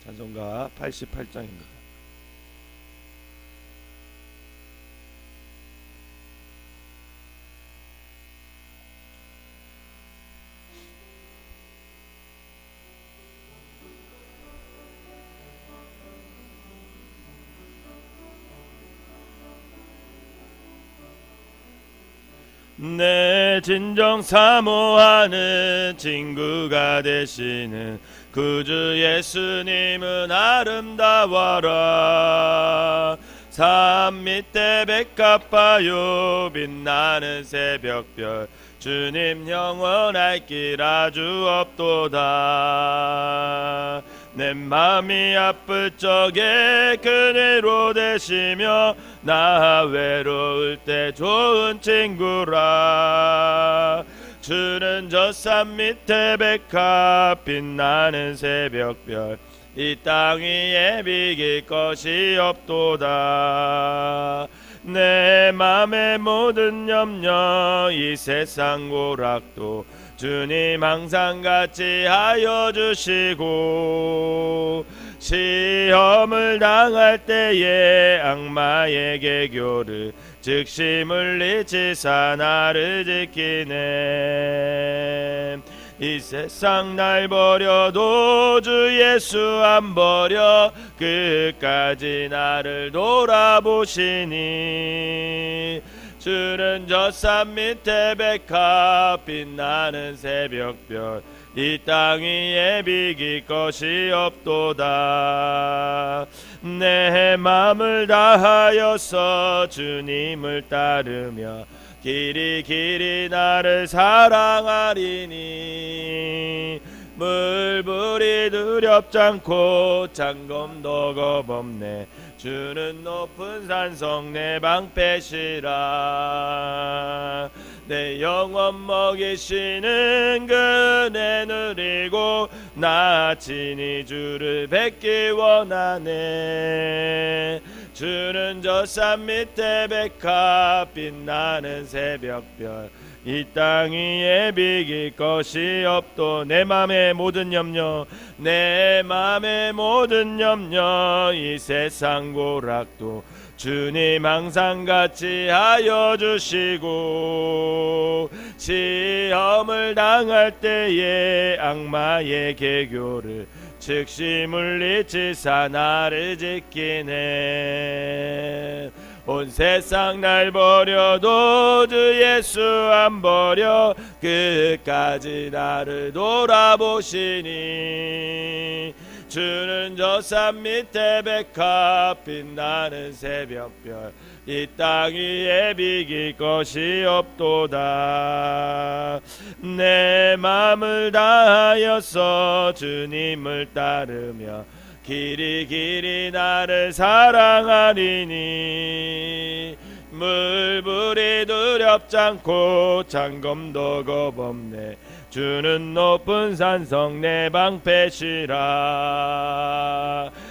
찬송가 88장입니다. 내 진정 사모하는 친구가 되시는 구주 예수님은 아름다워라. 산 밑에 백합바요 빛나는 새벽별 주님 영원할 길 아주 없도다. 내 맘이 아플 적에 그대로 되시며 나 외로울 때 좋은 친구라. 주는 저 산 밑에 백합 빛나는 새벽별 이 땅 위에 비길 것이 없도다. 내 맘의 모든 염려 이 세상 고락도 주님 항상 같이 하여 주시고 시험을 당할 때에 악마의 개교를 즉시 물리치사 나를 지키네. 이 세상 날 버려도 주 예수 안 버려 끝까지 나를 돌아보시니. 주는 저 산 밑에 백합 빛나는 새벽별 이 땅 위에 비길 것이 없도다. 내 맘을 다하여서 주님을 따르며 길이 길이 나를 사랑하리니. 물불이 두렵지 않고 창검도 겁없네. 주는 높은 산성 내 방패시라. 내 영혼 먹이시는 그네 누리고 나 친히 주를 뵙기 원하네. 주는 저 산 밑에 백합 빛나는 새벽별 이 땅 위에 비길 것이 없도. 내 맘의 모든 염려 내 맘의 모든 염려 이 세상 고락도 주님 항상 같이 하여 주시고 시험을 당할 때에 악마의 개교를 즉시 물리치사 나를 지키네. 온 세상 날 버려도 주 예수 안 버려 끝까지 나를 돌아보시니. 주는 저 산 밑에 백합 빛나는 새벽별 이 땅 위에 비길 것이 없도다. 내 맘을 다하여서 주님을 따르며 길이 길이 나를 사랑하리니. 물불이 두렵지 않고 창검도 겁없네. 주는 높은 산성 내 방패시라.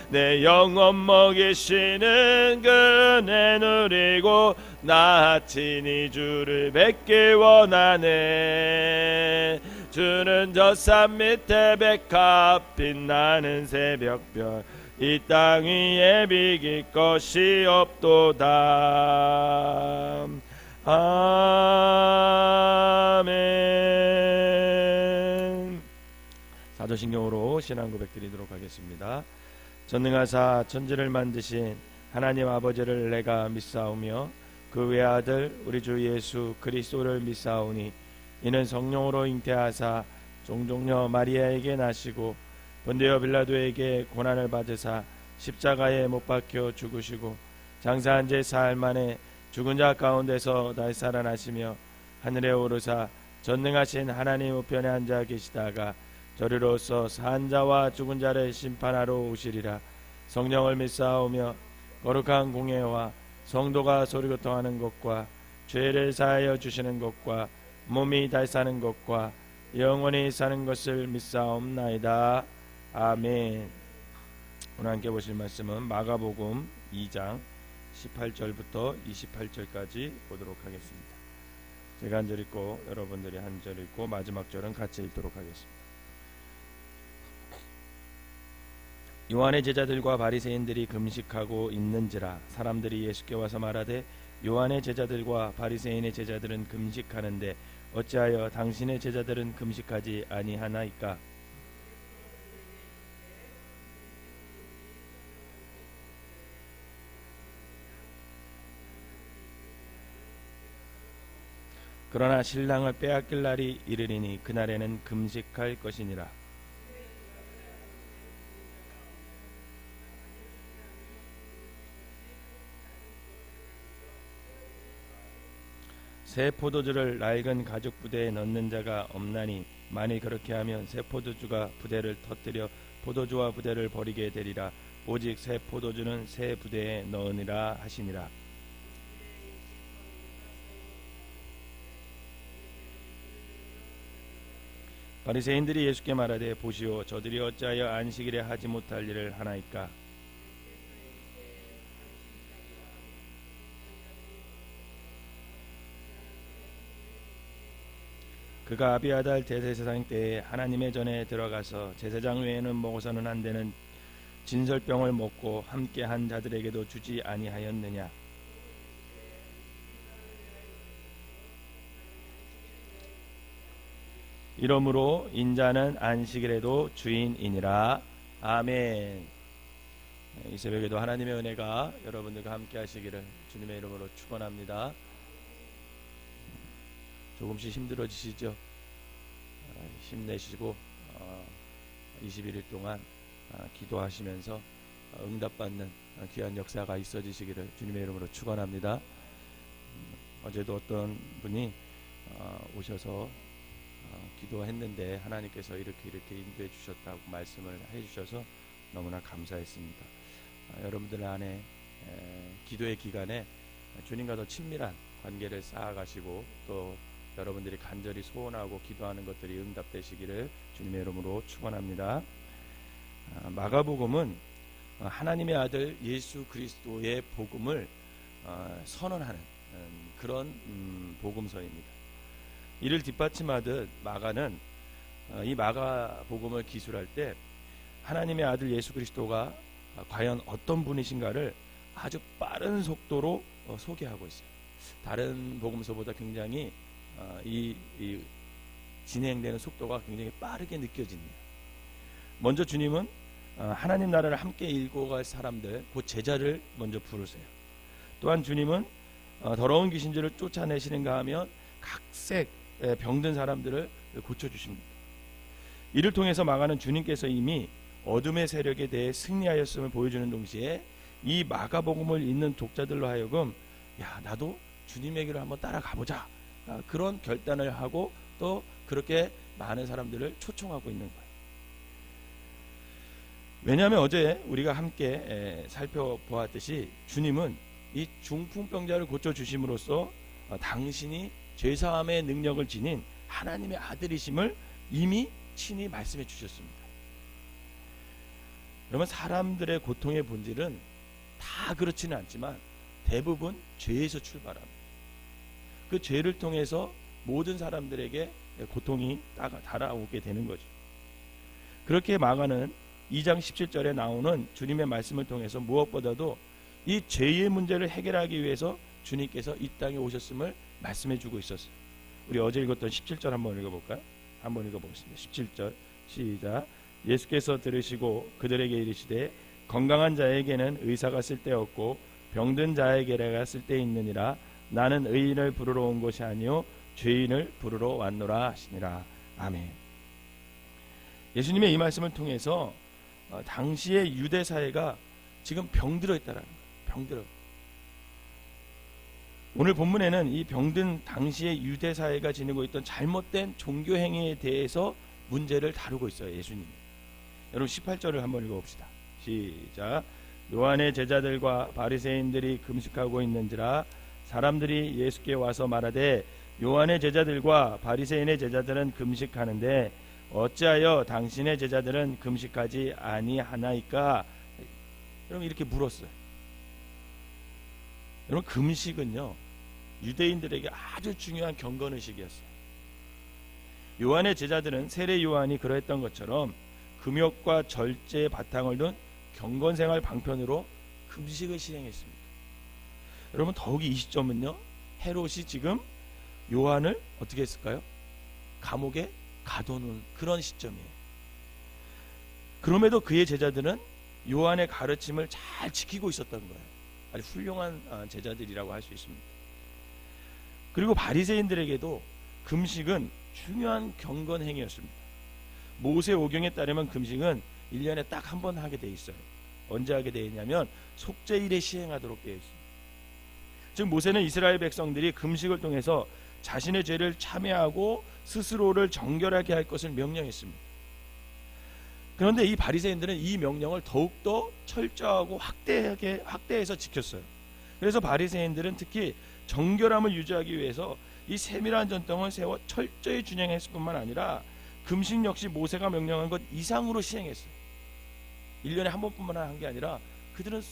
내 영혼 먹이시는 그네 누리고 나 친히 주를 뵙기 원하네. 주는 저 산 밑에 백합 빛나는 새벽별 이 땅 위에 비길 것이 없도다. 아멘. 사도신경으로 신앙 고백 드리도록 하겠습니다. 전능하사 천지를 만드신 하나님 아버지를 내가 믿사오며 그 외아들 우리 주 예수 그리스도를 믿사오니 이는 성령으로 잉태하사 종종녀 마리아에게 나시고 본디오 빌라도에게 고난을 받으사 십자가에 못 박혀 죽으시고 장사한 지 사흘 만에 죽은 자 가운데서 다시 살아나시며 하늘에 오르사 전능하신 하나님 우편에 앉아 계시다가 저리로서 산 자와 죽은 자를 심판하러 오시리라. 성령을 믿사오며 거룩한 공예와 성도가 소리고통하는 것과 죄를 사하여 주시는 것과 몸이 다시 사는 것과 영원히 사는 것을 믿사옵나이다. 아멘. 오늘 함께 보실 말씀은 마가복음 2장 18절부터 28절까지 보도록 하겠습니다. 제가 한 절 읽고 여러분들이 한 절 읽고 마지막 절은 같이 읽도록 하겠습니다. 요한의 제자들과 바리새인들이 금식하고 있는지라 사람들이 예수께 와서 말하되 요한의 제자들과 바리새인의 제자들은 금식하는데 어찌하여 당신의 제자들은 금식하지 아니하나이까? 그러나 신랑을 빼앗길 날이 이르리니 그날에는 금식할 것이니라. 새 포도주를 낡은 가죽 부대에 넣는 자가 없나니 만일 그렇게 하면 새 포도주가 부대를 터뜨려 포도주와 부대를 버리게 되리라. 오직 새 포도주는 새 부대에 넣으니라 하시니라. 바리새인들이 예수께 말하되 보시오 저들이 어찌하여 안식일에 하지 못할 일을 하나이까? 그가 아비아달 대제사장 때에 하나님의 전에 들어가서 제사장 외에는 먹어서는 안 되는 진설병을 먹고 함께 한 자들에게도 주지 아니하였느냐? 이러므로 인자는 안식일에도 주인이니라. 아멘. 이 새벽에도 하나님의 은혜가 여러분들과 함께 하시기를 주님의 이름으로 축원합니다. 조금씩 힘들어지시죠? 힘내시고 21일 동안 기도하시면서 응답받는 귀한 역사가 있어지시기를 주님의 이름으로 축원합니다. 어제도 어떤 분이 오셔서 기도했는데 하나님께서 이렇게 인도해 주셨다고 말씀을 해주셔서 너무나 감사했습니다. 여러분들 안에 기도의 기간에 주님과 더 친밀한 관계를 쌓아가시고 또 여러분들이 간절히 소원하고 기도하는 것들이 응답되시기를 주님의 이름으로 축원합니다. 마가복음은 하나님의 아들 예수 그리스도의 복음을 선언하는 그런 복음서입니다. 이를 뒷받침하듯 마가는 이 마가복음을 기술할 때 하나님의 아들 예수 그리스도가 과연 어떤 분이신가를 아주 빠른 속도로 소개하고 있어요. 다른 복음서보다 굉장히 이 진행되는 속도가 굉장히 빠르게 느껴집니다. 먼저 주님은 하나님 나라를 함께 일궈갈 사람들, 곧 제자를 먼저 부르세요. 또한 주님은 더러운 귀신들을 쫓아내시는가 하면 각색 병든 사람들을 고쳐주십니다. 이를 통해서 마가는 주님께서 이미 어둠의 세력에 대해 승리하였음을 보여주는 동시에 이 마가복음을 읽는 독자들로 하여금 야 나도 주님의 길을 한번 따라가보자 그런 결단을 하고 또 그렇게 많은 사람들을 초청하고 있는 거예요. 왜냐하면 어제 우리가 함께 살펴보았듯이 주님은 이 중풍병자를 고쳐주심으로써 당신이 죄사함의 능력을 지닌 하나님의 아들이심을 이미 친히 말씀해 주셨습니다. 여러분 사람들의 고통의 본질은 다 그렇지는 않지만 대부분 죄에서 출발합니다. 그 죄를 통해서 모든 사람들에게 고통이 달아오게 되는 거죠. 그렇게 마가는 2장 17절에 나오는 주님의 말씀을 통해서 무엇보다도 이 죄의 문제를 해결하기 위해서 주님께서 이 땅에 오셨음을 말씀해 주고 있었어요. 우리 어제 읽었던 17절 한번 읽어볼까요? 한번 읽어보겠습니다. 17절 시작. 예수께서 들으시고 그들에게 이르시되 건강한 자에게는 의사가 쓸데없고 병든 자에게가 쓸데있느니라. 나는 의인을 부르러 온 것이 아니요 죄인을 부르러 왔노라 하시니라. 아멘. 예수님의 이 말씀을 통해서 당시의 유대 사회가 지금 병들어 있다라는 거예요. 병들어. 오늘 본문에는 이 병든 당시의 유대 사회가 지니고 있던 잘못된 종교 행위에 대해서 문제를 다루고 있어요. 예수님. 여러분 18절을 한번 읽어봅시다. 시작. 요한의 제자들과 바리새인들이 금식하고 있는지라 사람들이 예수께 와서 말하되 요한의 제자들과 바리새인의 제자들은 금식하는데 어찌하여 당신의 제자들은 금식하지 아니하나이까? 여러분 이렇게 물었어요. 여러분 금식은요 유대인들에게 아주 중요한 경건의식이었어요. 요한의 제자들은 세례 요한이 그러했던 것처럼 금욕과 절제의 바탕을 둔 경건생활 방편으로 금식을 시행했습니다. 여러분, 더욱이 이 시점은요, 헤롯이 지금 요한을 어떻게 했을까요? 감옥에 가둬놓은 그런 시점이에요. 그럼에도 그의 제자들은 요한의 가르침을 잘 지키고 있었던 거예요. 아주 훌륭한 제자들이라고 할 수 있습니다. 그리고 바리새인들에게도 금식은 중요한 경건 행위였습니다. 모세 오경에 따르면 금식은 1년에 딱 한 번 하게 돼 있어요. 언제 하게 돼 있냐면 속죄일에 시행하도록 되어 있습니다. 즉 모세는 이스라엘 백성들이 금식을 통해서 자신의 죄를 참회하고 스스로를 정결하게 할 것을 명령했습니다. 그런데 이 바리새인들은 이 명령을 더욱더 철저하고 확대해서 지켰어요. 그래서 바리새인들은 특히 정결함을 유지하기 위해서 이 세밀한 전통을 세워 철저히 준행했을 뿐만 아니라 금식 역시 모세가 명령한 것 이상으로 시행했어요. 1년에 한 번뿐만 한 게 아니라 그들은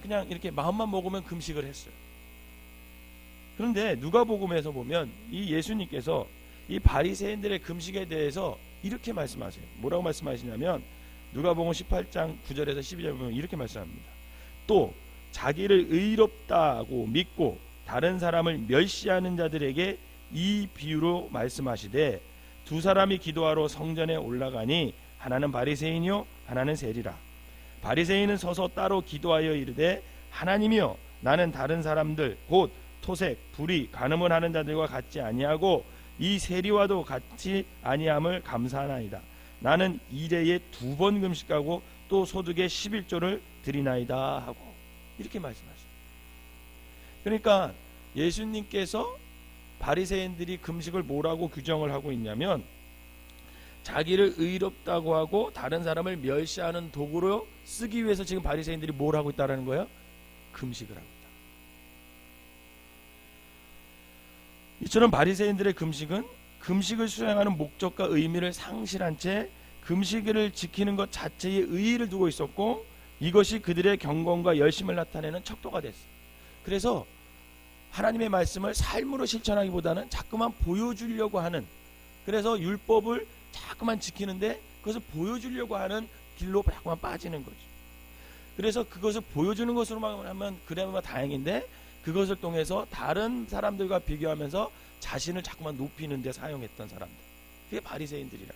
그냥 이렇게 마음만 먹으면 금식을 했어요. 그런데 누가복음에서 보면 이 예수님께서 이 바리새인들의 금식에 대해서 이렇게 말씀하세요. 뭐라고 말씀하시냐면 누가복음 18장 9절에서 12절 보면 이렇게 말씀합니다. 또 자기를 의롭다고 믿고 다른 사람을 멸시하는 자들에게 이 비유로 말씀하시되 두 사람이 기도하러 성전에 올라가니 하나는 바리새인이요 하나는 세리라. 바리새인은 서서 따로 기도하여 이르되 하나님이여 나는 다른 사람들 곧 토색, 불의, 간음을 하는 자들과 같지 아니하고 이 세리와도 같이 아니함을 감사하나이다. 나는 일해에 2번 금식하고 또 소득의 11조를 드리나이다 하고 이렇게 말씀하십니다. 그러니까 예수님께서 바리새인들이 금식을 뭐라고 규정을 하고 있냐면 자기를 의롭다고 하고 다른 사람을 멸시하는 도구로 쓰기 위해서 지금 바리새인들이 뭘 하고 있다는 거예요? 금식을 하고 있다. 이처럼 바리새인들의 금식은 금식을 수행하는 목적과 의미를 상실한 채 금식을 지키는 것 자체에 의의를 두고 있었고 이것이 그들의 경건과 열심을 나타내는 척도가 됐어요. 그래서 하나님의 말씀을 삶으로 실천하기보다는 자꾸만 보여주려고 하는, 그래서 율법을 자꾸만 지키는데 그것을 보여주려고 하는 길로 자꾸만 빠지는 거죠. 그래서 그것을 보여주는 것으로만 하면 그래야 다행인데 그것을 통해서 다른 사람들과 비교하면서 자신을 자꾸만 높이는 데 사용했던 사람들, 그게 바리새인들이라.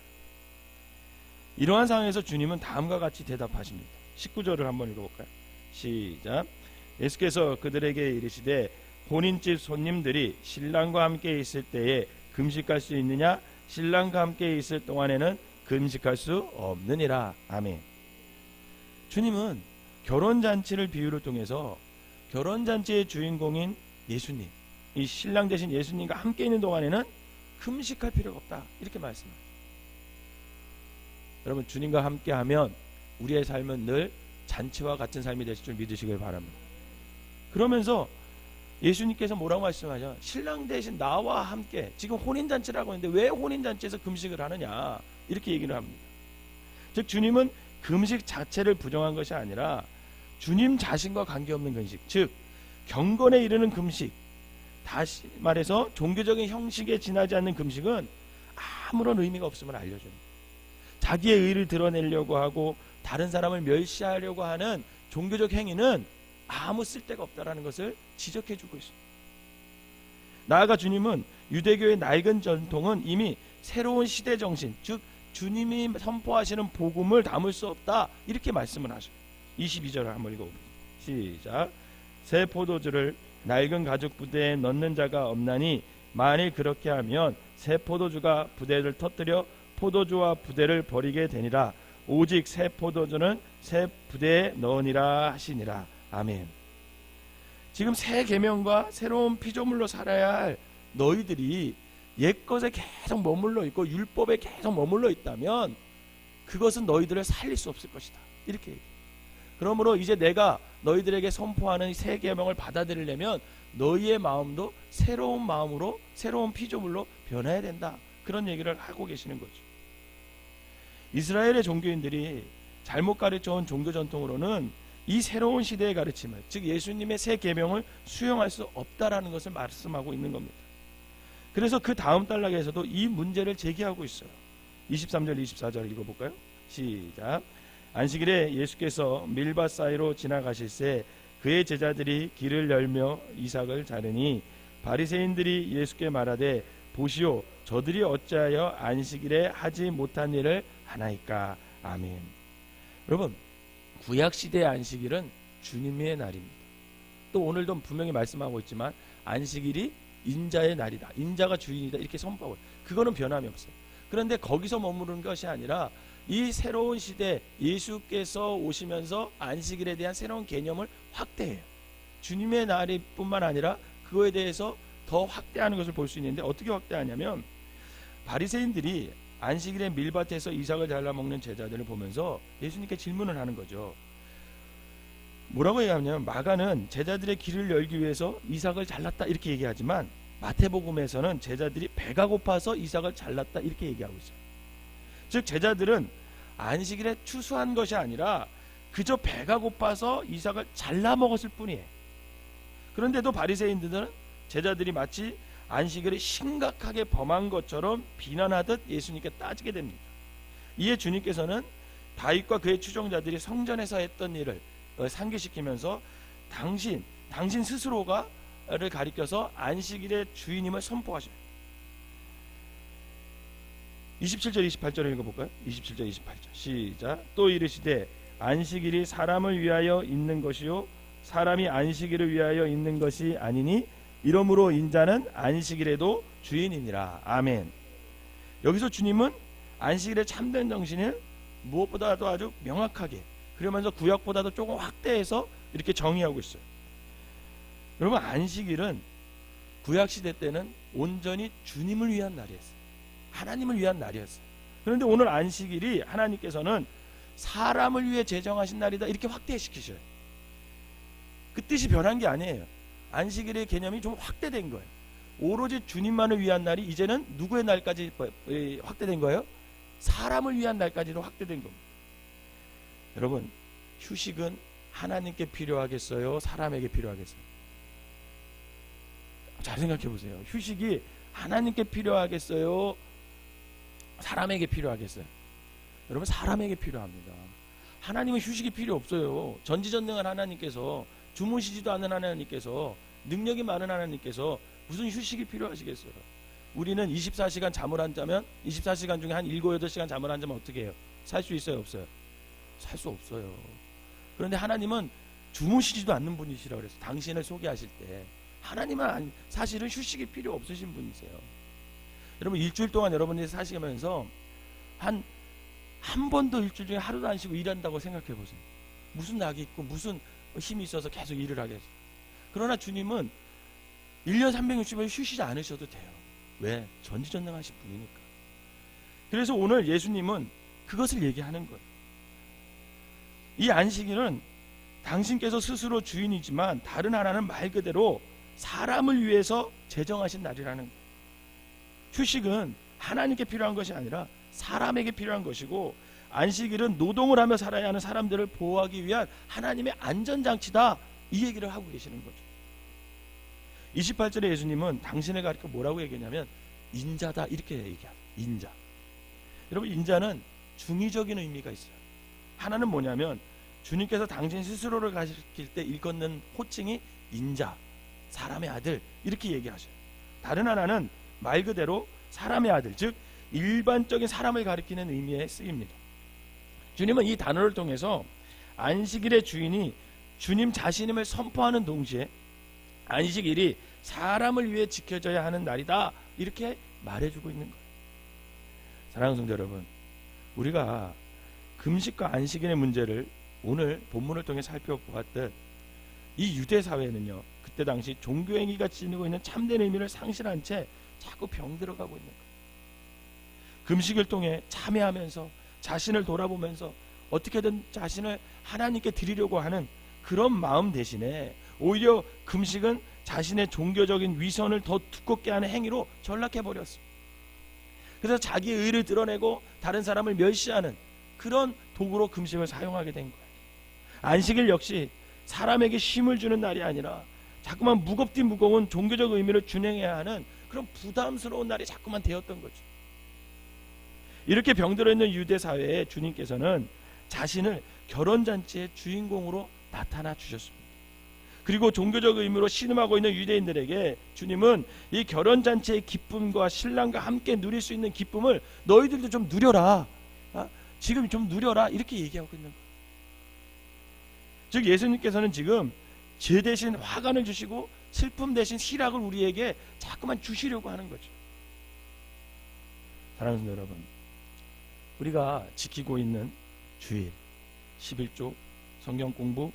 이러한 상황에서 주님은 다음과 같이 대답하십니다. 19절을 한번 읽어볼까요? 시작. 예수께서 그들에게 이르시되 혼인집 손님들이 신랑과 함께 있을 때에 금식할 수 있느냐? 신랑과 함께 있을 동안에는 금식할 수 없느니라. 아멘. 주님은 결혼잔치를 비유를 통해서 결혼잔치의 주인공인 예수님, 이 신랑 되신 예수님과 함께 있는 동안에는 금식할 필요가 없다, 이렇게 말씀합니다. 여러분, 주님과 함께하면 우리의 삶은 늘 잔치와 같은 삶이 되실 줄 믿으시길 바랍니다. 그러면서 예수님께서 뭐라고 말씀하죠? 신랑 대신 나와 함께, 지금 혼인잔치라고 했는데 왜 혼인잔치에서 금식을 하느냐, 이렇게 얘기를 합니다. 즉 주님은 금식 자체를 부정한 것이 아니라 주님 자신과 관계없는 금식, 즉 경건에 이르는 금식, 다시 말해서 종교적인 형식에 지나지 않는 금식은 아무런 의미가 없음을 알려줍니다. 자기의 의를 드러내려고 하고 다른 사람을 멸시하려고 하는 종교적 행위는 아무 쓸데가 없다라는 것을 지적해주고 있습니다. 나아가 주님은 유대교의 낡은 전통은 이미 새로운 시대 정신, 즉 주님이 선포하시는 복음을 담을 수 없다, 이렇게 말씀을 하셔요. 22절을 한번 읽어봅니다. 시작. 새 포도주를 낡은 가죽 부대에 넣는 자가 없나니 만일 그렇게 하면 새 포도주가 부대를 터뜨려 포도주와 부대를 버리게 되니라. 오직 새 포도주는 새 부대에 넣으니라 하시니라. 아멘. 지금 새 계명과 새로운 피조물로 살아야 할 너희들이 옛것에 계속 머물러 있고 율법에 계속 머물러 있다면 그것은 너희들을 살릴 수 없을 것이다, 이렇게 얘기해요. 그러므로 이제 내가 너희들에게 선포하는 새 계명을 받아들이려면 너희의 마음도 새로운 마음으로, 새로운 피조물로 변해야 된다, 그런 얘기를 하고 계시는 거죠. 이스라엘의 종교인들이 잘못 가르쳐온 종교 전통으로는 이 새로운 시대의 가르침을, 즉 예수님의 새 계명을 수용할 수 없다라는 것을 말씀하고 있는 겁니다. 그래서 그 다음 단락에서도 이 문제를 제기하고 있어요. 23절 24절 읽어볼까요? 시작. 안식일에 예수께서 밀밭 사이로 지나가실새 그의 제자들이 길을 열며 이삭을 자르니 바리새인들이 예수께 말하되 보시오 저들이 어찌하여 안식일에 하지 못한 일을 하나이까. 아멘. 여러분, 구약시대의 안식일은 주님의 날입니다. 또 오늘도 분명히 말씀하고 있지만 안식일이 인자의 날이다, 인자가 주인이다, 이렇게 선포하고, 그거는 변함이 없어요. 그런데 거기서 머무르는 것이 아니라 이 새로운 시대, 예수께서 오시면서 안식일에 대한 새로운 개념을 확대해요. 주님의 날이 뿐만 아니라 그거에 대해서 더 확대하는 것을 볼 수 있는데, 어떻게 확대하냐면 바리새인들이 안식일에 밀밭에서 이삭을 잘라 먹는 제자들을 보면서 예수님께 질문을 하는 거죠. 뭐라고 얘기하냐면, 마가는 제자들의 길을 열기 위해서 이삭을 잘랐다 이렇게 얘기하지만 마태복음에서는 제자들이 배가 고파서 이삭을 잘랐다 이렇게 얘기하고 있어요. 즉 제자들은 안식일에 추수한 것이 아니라 그저 배가 고파서 이삭을 잘라 먹었을 뿐이에요. 그런데도 바리새인들은 제자들이 마치 안식일을 심각하게 범한 것처럼 비난하듯 예수님께 따지게 됩니다. 이에 주님께서는 다윗과 그의 추종자들이 성전에서 했던 일을 상기시키면서 당신 스스로가를 가리켜서 안식일의 주인임을 선포하셔요. 27절 28절을 읽어볼까요? 27절 28절 시작. 또 이르시되 안식일이 사람을 위하여 있는 것이요 사람이 안식일을 위하여 있는 것이 아니니 이러므로 인자는 안식일에도 주인이니라. 아멘. 여기서 주님은 안식일의 참된 정신을 무엇보다도 아주 명확하게, 그러면서 구약보다도 조금 확대해서 이렇게 정의하고 있어요. 여러분, 안식일은 구약시대 때는 온전히 주님을 위한 날이었어요. 하나님을 위한 날이었어요. 그런데 오늘 안식일이 하나님께서는 사람을 위해 제정하신 날이다 이렇게 확대시키셔요. 그 뜻이 변한 게 아니에요. 안식일의 개념이 좀 확대된 거예요. 오로지 주님만을 위한 날이 이제는 누구의 날까지 확대된 거예요? 사람을 위한 날까지도 확대된 겁니다. 여러분, 휴식은 하나님께 필요하겠어요? 사람에게 필요하겠어요? 잘 생각해 보세요. 휴식이 하나님께 필요하겠어요? 사람에게 필요하겠어요? 여러분, 사람에게 필요합니다. 하나님은 휴식이 필요 없어요. 전지전능한 하나님께서, 주무시지도 않는 하나님께서, 능력이 많은 하나님께서 무슨 휴식이 필요하시겠어요? 우리는 24시간 잠을 안 자면 24시간 중에 한 7, 8시간 잠을 안 자면 어떻게 해요? 살 수 있어요? 없어요? 살 수 없어요. 그런데 하나님은 주무시지도 않는 분이시라고 그랬어요. 당신을 소개하실 때 하나님은 사실은 휴식이 필요 없으신 분이세요. 여러분, 일주일 동안 여러분들이 사시면서 한 번도 일주일 중에 하루도 안 쉬고 일한다고 생각해 보세요. 무슨 낙이 있고 무슨 힘이 있어서 계속 일을 하겠어요. 그러나 주님은 1년 360일 쉬시지 않으셔도 돼요. 왜? 전지전능하신 분이니까. 그래서 오늘 예수님은 그것을 얘기하는 거예요. 이 안식일은 당신께서 스스로 주인이지만 다른 하나는 말 그대로 사람을 위해서 제정하신 날이라는 거예요. 휴식은 하나님께 필요한 것이 아니라 사람에게 필요한 것이고, 안식일은 노동을 하며 살아야 하는 사람들을 보호하기 위한 하나님의 안전장치다, 이 얘기를 하고 계시는 거죠. 28절에 예수님은 당신을 가리켜 뭐라고 얘기하냐면 인자다 이렇게 얘기합니다. 인자. 여러분, 인자는 중의적인 의미가 있어요. 하나는 뭐냐면 주님께서 당신 스스로를 가리킬 때 일컫는 호칭이 인자, 사람의 아들 이렇게 얘기하셔요. 다른 하나는 말 그대로 사람의 아들, 즉 일반적인 사람을 가리키는 의미에 쓰입니다. 주님은 이 단어를 통해서 안식일의 주인이 주님 자신임을 선포하는 동시에 안식일이 사람을 위해 지켜져야 하는 날이다 이렇게 말해주고 있는 거예요. 사랑하는 성도 여러분, 우리가 금식과 안식일의 문제를 오늘 본문을 통해 살펴보았듯 이 유대 사회는요, 그때 당시 종교행위가 지니고 있는 참된 의미를 상실한 채 자꾸 병들어가고 있는 거예요. 금식을 통해 참회하면서 자신을 돌아보면서 어떻게든 자신을 하나님께 드리려고 하는 그런 마음 대신에 오히려 금식은 자신의 종교적인 위선을 더 두껍게 하는 행위로 전락해버렸습니다. 그래서 자기의 의를 드러내고 다른 사람을 멸시하는 그런 도구로 금식을 사용하게 된 거예요. 안식일 역시 사람에게 쉼을 주는 날이 아니라 자꾸만 무겁디 무거운 종교적 의미를 준행해야 하는 그런 부담스러운 날이 자꾸만 되었던 거죠. 이렇게 병들어 있는 유대 사회에 주님께서는 자신을 결혼잔치의 주인공으로 나타나 주셨습니다. 그리고 종교적 의미로 신음하고 있는 유대인들에게 주님은 이 결혼잔치의 기쁨과 신랑과 함께 누릴 수 있는 기쁨을 너희들도 좀 누려라, 지금 좀 누려라, 이렇게 얘기하고 있는 거예요. 즉 예수님께서는 지금 죄 대신 화관을 주시고 슬픔 대신 희락을 우리에게 자꾸만 주시려고 하는 거죠. 사랑하는 성도 여러분, 우리가 지키고 있는 주일, 11조, 성경 공부,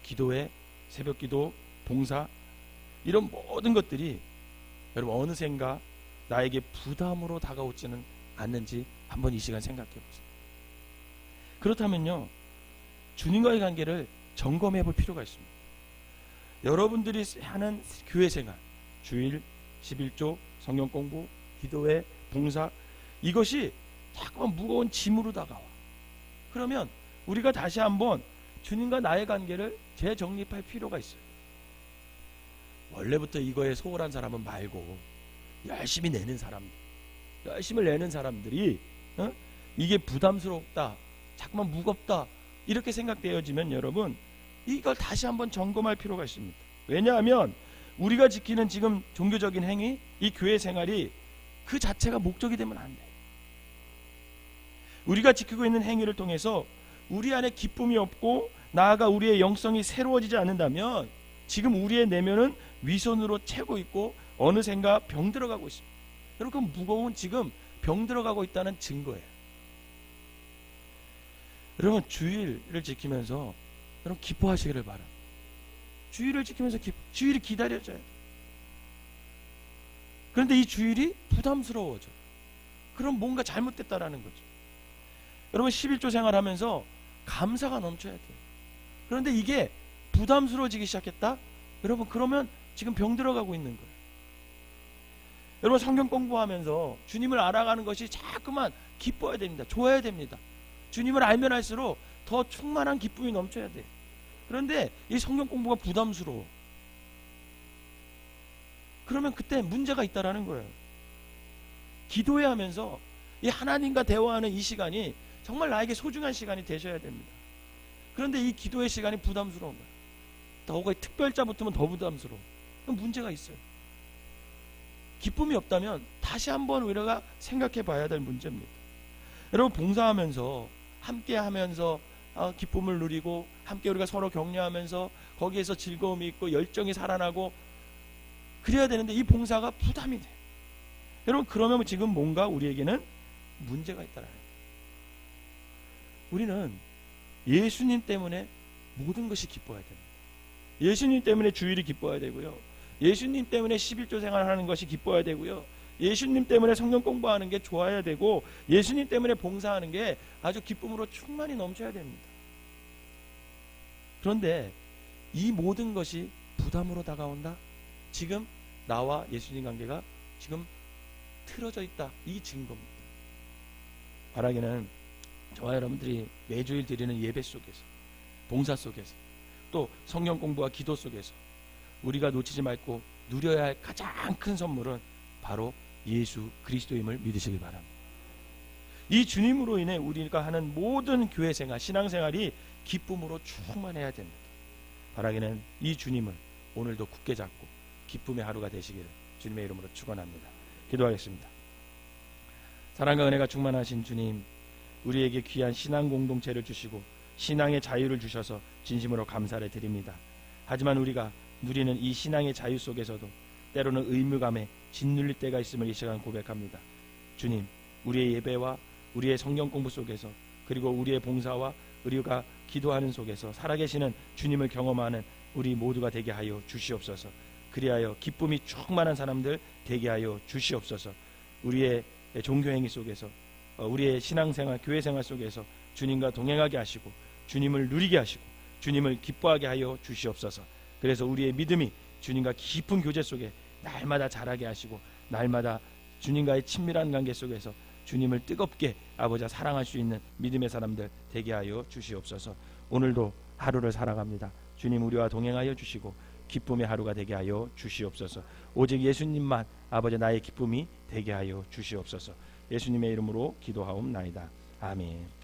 기도회, 새벽기도, 봉사, 이런 모든 것들이 여러분 어느샌가 나에게 부담으로 다가오지는 않는지 한번 이 시간 생각해 보세요. 그렇다면요, 주님과의 관계를 점검해 볼 필요가 있습니다. 여러분들이 하는 교회 생활, 주일, 11조, 성경 공부, 기도회, 봉사, 이것이 자꾸만 무거운 짐으로 다가와. 그러면 우리가 다시 한번 주님과 나의 관계를 재정립할 필요가 있어요. 원래부터 이거에 소홀한 사람은 말고 열심히 내는 사람들, 열심히 내는 사람들이 이게 부담스럽다, 자꾸만 무겁다, 이렇게 생각되어지면 여러분, 이걸 다시 한번 점검할 필요가 있습니다. 왜냐하면 우리가 지키는 지금 종교적인 행위, 이 교회 생활이 그 자체가 목적이 되면 안 돼요. 우리가 지키고 있는 행위를 통해서 우리 안에 기쁨이 없고 나아가 우리의 영성이 새로워지지 않는다면 지금 우리의 내면은 위선으로 채고 있고 어느샌가 병들어가고 있습니다. 여러분, 그 무거운 지금 병들어가고 있다는 증거예요. 여러분, 주일을 지키면서 여러분 기뻐하시기를 바랍니다. 주일을 지키면서 주일이 기다려져요. 그런데 이 주일이 부담스러워져. 그럼 뭔가 잘못됐다라는 거죠. 여러분, 11조 생활하면서 감사가 넘쳐야 돼요. 그런데 이게 부담스러워지기 시작했다? 여러분, 그러면 지금 병들어가고 있는 거예요. 여러분, 성경 공부하면서 주님을 알아가는 것이 자꾸만 기뻐야 됩니다. 좋아야 됩니다. 주님을 알면 알수록 더 충만한 기쁨이 넘쳐야 돼요. 그런데 이 성경 공부가 부담스러워. 그러면 그때 문제가 있다라는 거예요. 기도해야 하면서 이 하나님과 대화하는 이 시간이 정말 나에게 소중한 시간이 되셔야 됩니다. 그런데 이 기도의 시간이 부담스러운 거예요. 더욱이 특별자 붙으면 더 부담스러워. 그럼 문제가 있어요. 기쁨이 없다면 다시 한번 우리가 생각해 봐야 될 문제입니다. 여러분, 봉사하면서 함께 하면서 기쁨을 누리고 함께 우리가 서로 격려하면서 거기에서 즐거움이 있고 열정이 살아나고 그래야 되는데 이 봉사가 부담이 돼. 여러분, 그러면 지금 뭔가 우리에게는 문제가 있다라는 거예요. 우리는 예수님 때문에 모든 것이 기뻐야 됩니다. 예수님 때문에 주일이 기뻐야 되고요. 예수님 때문에 11조 생활하는 것이 기뻐야 되고요. 예수님 때문에 성경 공부하는 게 좋아야 되고 예수님 때문에 봉사하는 게 아주 기쁨으로 충만히 넘쳐야 됩니다. 그런데 이 모든 것이 부담으로 다가온다? 지금 나와 예수님 관계가 지금 틀어져 있다, 이 증거입니다. 바라기는 저와 여러분들이 매주일 드리는 예배 속에서, 봉사 속에서, 또 성경 공부와 기도 속에서 우리가 놓치지 말고 누려야 할 가장 큰 선물은 바로 예수 그리스도임을 믿으시길 바랍니다. 이 주님으로 인해 우리가 하는 모든 교회 생활, 신앙 생활이 기쁨으로 충만해야 됩니다. 바라기는 이 주님을 오늘도 굳게 잡고 기쁨의 하루가 되시기를 주님의 이름으로 축원합니다. 기도하겠습니다. 사랑과 은혜가 충만하신 주님, 우리에게 귀한 신앙 공동체를 주시고 신앙의 자유를 주셔서 진심으로 감사를 드립니다. 하지만 우리가 누리는 이 신앙의 자유 속에서도 때로는 의무감에 짓눌릴 때가 있음을 이 시간 고백합니다. 주님, 우리의 예배와 우리의 성경 공부 속에서, 그리고 우리의 봉사와 우리가 기도하는 속에서 살아계시는 주님을 경험하는 우리 모두가 되게 하여 주시옵소서. 그리하여 기쁨이 충만한 사람들 되게 하여 주시옵소서. 우리의 종교행위 속에서, 우리의 신앙생활, 교회생활 속에서 주님과 동행하게 하시고 주님을 누리게 하시고 주님을 기뻐하게 하여 주시옵소서. 그래서 우리의 믿음이 주님과 깊은 교제 속에 날마다 자라게 하시고 날마다 주님과의 친밀한 관계 속에서 주님을 뜨겁게 아버지 사랑할 수 있는 믿음의 사람들 되게 하여 주시옵소서. 오늘도 하루를 살아갑니다. 주님, 우리와 동행하여 주시고 기쁨의 하루가 되게 하여 주시옵소서. 오직 예수님만 아버지 나의 기쁨이 되게 하여 주시옵소서. 예수님의 이름으로 기도하옵나이다. 아멘.